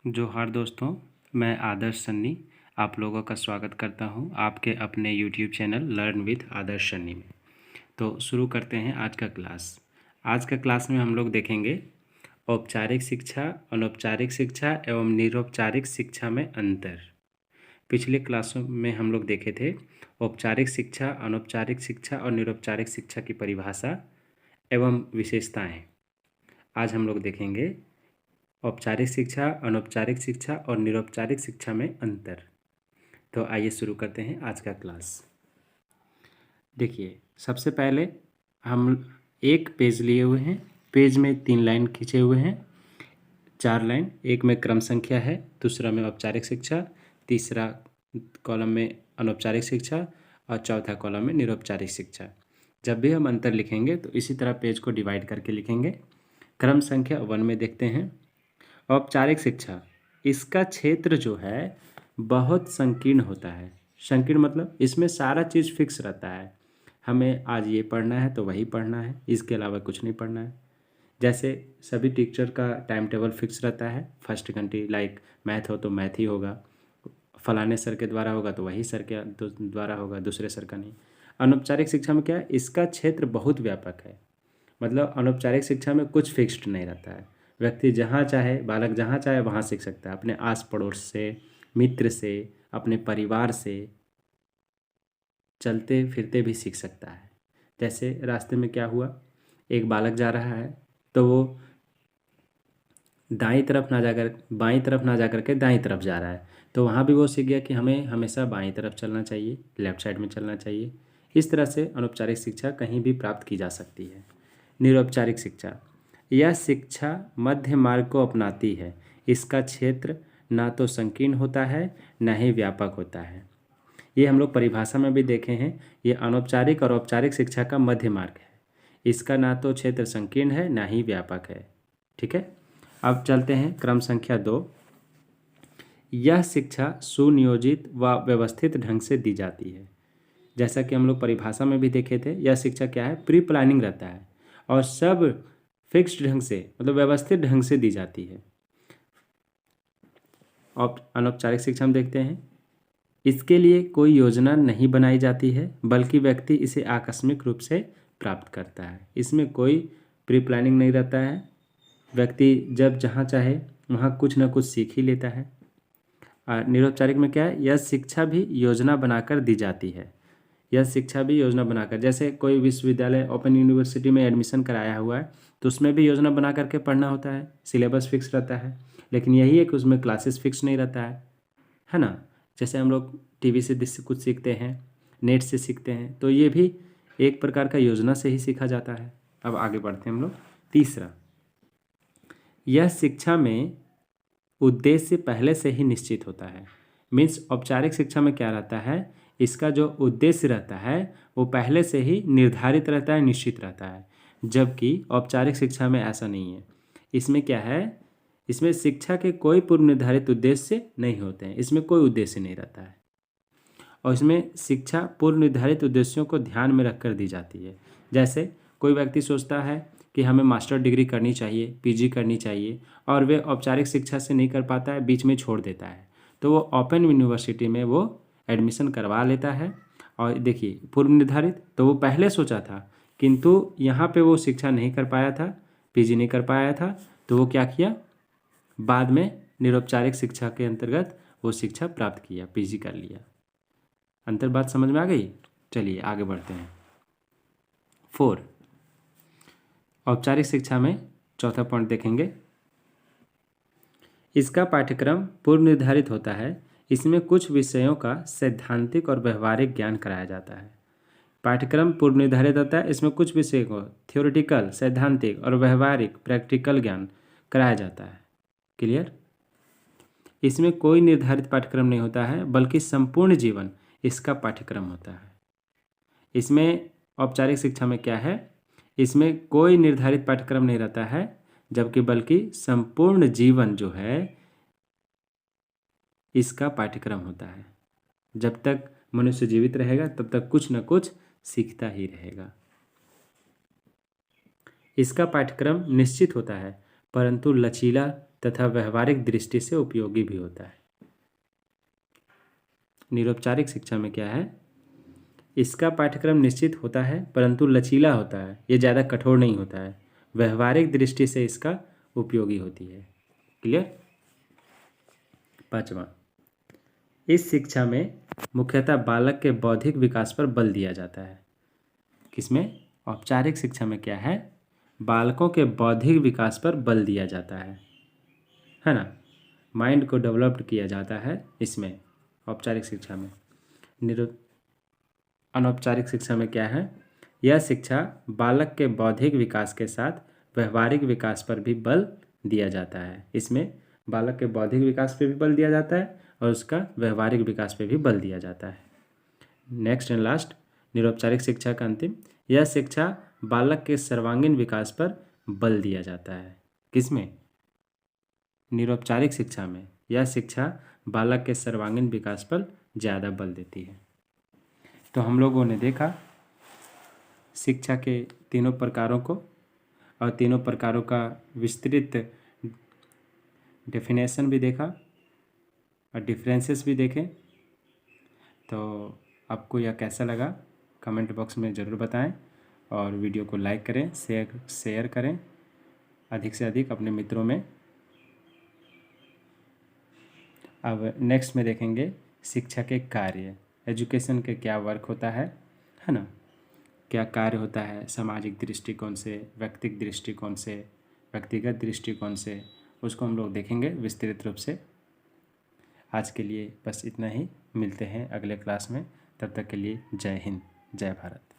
जोहार दोस्तों, मैं आदर्श सन्नी आप लोगों का स्वागत करता हूं आपके अपने यूट्यूब चैनल लर्न विथ आदर्श सन्नी में। तो शुरू करते हैं आज का क्लास। आज का क्लास में हम लोग देखेंगे औपचारिक शिक्षा, अनौपचारिक शिक्षा एवं निरौपचारिक शिक्षा में अंतर। पिछले क्लासों में हम लोग देखे थे औपचारिक शिक्षा, अनौपचारिक शिक्षा और निरौपचारिक शिक्षा की परिभाषा एवं विशेषताएं। आज हम लोग देखेंगे औपचारिक शिक्षा, अनौपचारिक शिक्षा और निरौपचारिक शिक्षा में अंतर। तो आइए शुरू करते हैं आज का क्लास। देखिए, सबसे पहले हम एक पेज लिए हुए हैं। पेज में 3 लाइन खींचे हुए हैं, 4 लाइन। एक में क्रम संख्या है, दूसरा में औपचारिक शिक्षा, तीसरा कॉलम में अनौपचारिक शिक्षा और चौथा कॉलम में निरौपचारिक शिक्षा। जब भी हम अंतर लिखेंगे तो इसी तरह पेज को डिवाइड करके लिखेंगे। क्रम संख्या 1 में देखते हैं औपचारिक शिक्षा। इसका क्षेत्र जो है बहुत संकीर्ण होता है। संकीर्ण मतलब इसमें सारा चीज़ फिक्स रहता है। हमें आज ये पढ़ना है तो वही पढ़ना है, इसके अलावा कुछ नहीं पढ़ना है। जैसे सभी टीचर का टाइम टेबल फिक्स रहता है। फर्स्ट घंटी लाइक मैथ हो तो मैथ ही होगा, फलाने सर के द्वारा होगा तो वही सर के द्वारा होगा, दूसरे सर का नहीं। अनौपचारिक शिक्षा में क्या है, इसका क्षेत्र बहुत व्यापक है। मतलब अनौपचारिक शिक्षा में कुछ फिक्स्ड नहीं रहता है। व्यक्ति जहाँ चाहे, बालक जहाँ चाहे वहाँ सीख सकता है। अपने आस पड़ोस से, मित्र से, अपने परिवार से, चलते फिरते भी सीख सकता है। जैसे रास्ते में क्या हुआ, एक बालक जा रहा है तो वो बाईं तरफ ना जा कर के दाईं तरफ जा रहा है, तो वहाँ भी वो सीख गया कि हमें हमेशा बाईं तरफ चलना चाहिए, लेफ्ट साइड में चलना चाहिए। इस तरह से अनौपचारिक शिक्षा कहीं भी प्राप्त की जा सकती है। निरौपचारिक शिक्षा, यह शिक्षा मध्य मार्ग को अपनाती है। इसका क्षेत्र ना तो संकीर्ण होता है न ही व्यापक होता है। ये हम लोग परिभाषा में भी देखे हैं। ये अनौपचारिक और औपचारिक शिक्षा का मध्य मार्ग है। इसका ना तो क्षेत्र संकीर्ण है ना ही व्यापक है। ठीक है, अब चलते हैं क्रम संख्या 2। यह शिक्षा सुनियोजित व व्यवस्थित ढंग से दी जाती है। जैसा कि हम लोग परिभाषा में भी देखे थे, यह शिक्षा क्या है, प्री प्लानिंग रहता है और सब फिक्स्ड ढंग से मतलब व्यवस्थित ढंग से दी जाती है। और अनौपचारिक शिक्षा में देखते हैं, इसके लिए कोई योजना नहीं बनाई जाती है, बल्कि व्यक्ति इसे आकस्मिक रूप से प्राप्त करता है। इसमें कोई प्री प्लानिंग नहीं रहता है। व्यक्ति जब जहाँ चाहे वहाँ कुछ ना कुछ सीख ही लेता है। और निरौपचारिक में क्या है, यह शिक्षा भी योजना बनाकर दी जाती है। यह शिक्षा भी योजना बनाकर, जैसे कोई विश्वविद्यालय ओपन यूनिवर्सिटी में एडमिशन कराया हुआ है तो उसमें भी योजना बना करके पढ़ना होता है। सिलेबस फिक्स रहता है, लेकिन यही है कि उसमें क्लासेस फिक्स नहीं रहता है ना। जैसे हम लोग टीवी से कुछ सीखते हैं, नेट से सीखते हैं, तो ये भी एक प्रकार का योजना से ही सीखा जाता है। अब आगे बढ़ते हैं हम लोग। तीसरा, यह शिक्षा में उद्देश्य पहले से ही निश्चित होता है। मीन्स औपचारिक शिक्षा में क्या रहता है, इसका जो उद्देश्य रहता है वो पहले से ही निर्धारित रहता है, निश्चित रहता है। जबकि औपचारिक शिक्षा में ऐसा नहीं है। इसमें क्या है, इसमें शिक्षा के कोई पूर्व निर्धारित उद्देश्य नहीं होते हैं। इसमें कोई उद्देश्य नहीं रहता है और इसमें शिक्षा पूर्व निर्धारित उद्देश्यों को ध्यान में रखकर दी जाती है। जैसे कोई व्यक्ति सोचता है कि हमें मास्टर डिग्री करनी चाहिए, पीजी करनी चाहिए, और वे औपचारिक शिक्षा से नहीं कर पाता है, बीच में छोड़ देता है, तो वो ओपन यूनिवर्सिटी में वो एडमिशन करवा लेता है। और देखिए, पूर्व निर्धारित तो वो पहले सोचा था, किंतु यहाँ पे वो शिक्षा नहीं कर पाया था, पीजी नहीं कर पाया था, तो वो क्या किया, बाद में निरौपचारिक शिक्षा के अंतर्गत वो शिक्षा प्राप्त किया, पीजी कर लिया। अंतर बात समझ में आ गई। चलिए आगे बढ़ते हैं। 4, औपचारिक शिक्षा में चौथा पॉइंट देखेंगे। इसका पाठ्यक्रम पूर्व निर्धारित होता है। इसमें कुछ विषयों का सैद्धांतिक और व्यवहारिक ज्ञान कराया जाता है। पाठ्यक्रम पूर्व निर्धारित होता है, इसमें कुछ विषयों को थ्योरेटिकल, सैद्धांतिक और व्यवहारिक प्रैक्टिकल ज्ञान कराया जाता है। क्लियर। इसमें कोई निर्धारित पाठ्यक्रम नहीं होता है, बल्कि संपूर्ण जीवन इसका पाठ्यक्रम होता है। इसमें औपचारिक शिक्षा में क्या है, इसमें कोई निर्धारित पाठ्यक्रम नहीं रहता है, जबकि बल्कि संपूर्ण जीवन जो है इसका पाठ्यक्रम होता है। जब तक मनुष्य जीवित रहेगा तब तक कुछ न कुछ सीखता ही रहेगा। इसका पाठ्यक्रम निश्चित होता है, परंतु लचीला तथा व्यवहारिक दृष्टि से उपयोगी भी होता है। निरौपचारिक शिक्षा में क्या है, इसका पाठ्यक्रम निश्चित होता है परंतु लचीला होता है, ये ज़्यादा कठोर नहीं होता है, व्यवहारिक दृष्टि से इसका उपयोगी होती है। क्लियर। 5वां, इस शिक्षा में मुख्यतः बालक के बौद्धिक विकास पर बल दिया जाता है। किसमें, औपचारिक शिक्षा में क्या है, बालकों के बौद्धिक विकास पर बल दिया जाता है ना, माइंड को डेवलप्ड किया जाता है इसमें औपचारिक शिक्षा में। अनौपचारिक शिक्षा में क्या है, यह शिक्षा बालक के बौद्धिक विकास के साथ व्यवहारिक विकास पर भी बल दिया जाता है। इसमें बालक के बौद्धिक विकास पे भी बल दिया जाता है और उसका व्यवहारिक विकास पे भी बल दिया जाता है। नेक्स्ट एंड लास्ट, निरौपचारिक शिक्षा का अंतिम, यह शिक्षा बालक के सर्वांगीण विकास पर बल दिया जाता है। किसमें, निरौपचारिक शिक्षा में यह शिक्षा बालक के सर्वांगीण विकास पर ज़्यादा बल देती है। तो हम लोगों ने देखा शिक्षा के तीनों प्रकारों को और तीनों प्रकारों का विस्तृत डेफिनेशन भी देखा और डिफरेंसेस भी देखे। तो आपको यह कैसा लगा कमेंट बॉक्स में ज़रूर बताएं और वीडियो को लाइक करें, शेयर करें अधिक से अधिक अपने मित्रों में। अब नेक्स्ट में देखेंगे शिक्षा के कार्य, एजुकेशन के क्या वर्क होता है ना, क्या कार्य होता है सामाजिक दृष्टिकोण से, व्यक्तिगत दृष्टिकोण से, व्यक्तिगत दृष्टिकोण से, उसको हम लोग देखेंगे विस्तृत रूप से। आज के लिए बस इतना ही, मिलते हैं अगले क्लास में, तब तक के लिए जय हिंद, जय भारत।